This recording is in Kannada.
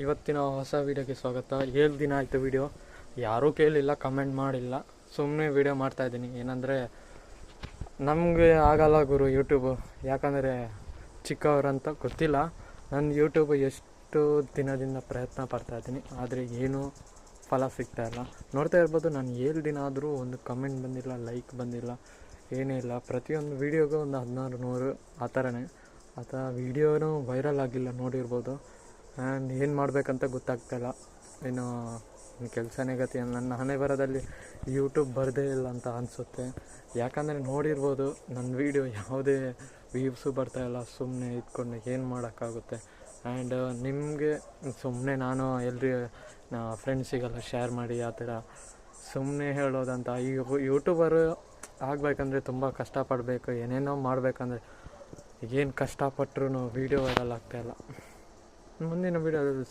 ಇವತ್ತಿನ ಹೊಸ ವೀಡಿಯೋಗೆ ಸ್ವಾಗತ. 7 ದಿನ ಆಯಿತು ವೀಡಿಯೋ ಯಾರೂ ಕೇಳಿಲ್ಲ, ಕಮೆಂಟ್ ಮಾಡಿಲ್ಲ, ಸುಮ್ಮನೆ ವೀಡಿಯೋ ಮಾಡ್ತಾಯಿದ್ದೀನಿ. ಏನಂದರೆ ನಮಗೆ ಆಗಲ್ಲ ಗುರು ಯೂಟ್ಯೂಬು, ಯಾಕಂದರೆ ಚಿಕ್ಕವರಂತ ಗೊತ್ತಿಲ್ಲ. ನನ್ನ ಯೂಟ್ಯೂಬ್ ಎಷ್ಟು ದಿನದಿಂದ ಪ್ರಯತ್ನ ಪಡ್ತಾಯಿದ್ದೀನಿ, ಆದರೆ ಏನೂ ಫಲ ಸಿಗ್ತಾಯಿಲ್ಲ. ನೋಡ್ತಾ ಇರ್ಬೋದು, ನಾನು 7 ದಿನ ಆದರೂ ಒಂದು ಕಮೆಂಟ್ ಬಂದಿಲ್ಲ, ಲೈಕ್ ಬಂದಿಲ್ಲ, ಏನೇ ಇಲ್ಲ. ಪ್ರತಿಯೊಂದು ವೀಡಿಯೋಗೂ ಒಂದು 1600 ಆ ಥರನೇ. ವೀಡಿಯೋನೂ ವೈರಲ್ ಆಗಿಲ್ಲ, ನೋಡಿರ್ಬೋದು. ಆ್ಯಂಡ್ ಏನು ಮಾಡಬೇಕಂತ ಗೊತ್ತಾಗ್ತಾಯಿಲ್ಲ. ಇನ್ನು ಕೆಲಸನೇ ಗತಿ. ನನ್ನ ಹಣೆ ಬರದಲ್ಲಿ ಯೂಟ್ಯೂಬ್ ಬರದೇ ಇಲ್ಲ ಅಂತ ಅನಿಸುತ್ತೆ. ಯಾಕಂದರೆ ನೋಡಿರ್ಬೋದು, ನನ್ನ ವೀಡಿಯೋ ಯಾವುದೇ ವ್ಯೂವ್ಸು ಬರ್ತಾಯಿಲ್ಲ. ಸುಮ್ಮನೆ ಇದ್ಕೊಂಡು ಏನು ಮಾಡೋಕ್ಕಾಗುತ್ತೆ. ಆ್ಯಂಡ್ ನಿಮಗೆ ಸುಮ್ಮನೆ ನಾನು ಫ್ರೆಂಡ್ಸಿಗೆಲ್ಲ ಶೇರ್ ಮಾಡಿ ಆ ಥರ ಸುಮ್ಮನೆ ಹೇಳೋದಂತ. ಈಗ ಯೂಟ್ಯೂಬರು ಆಗಬೇಕಂದ್ರೆ ತುಂಬ ಕಷ್ಟಪಡಬೇಕು, ಏನೇನೋ ಮಾಡಬೇಕಂದ್ರೆ ಏನು ಕಷ್ಟಪಟ್ಟರು ವೀಡಿಯೋ ವೈರಲ್ ಆಗ್ತಾಯಿಲ್ಲ. ಮುಂದಿನ ವೀಡಿಯೋದಲ್ಲಿ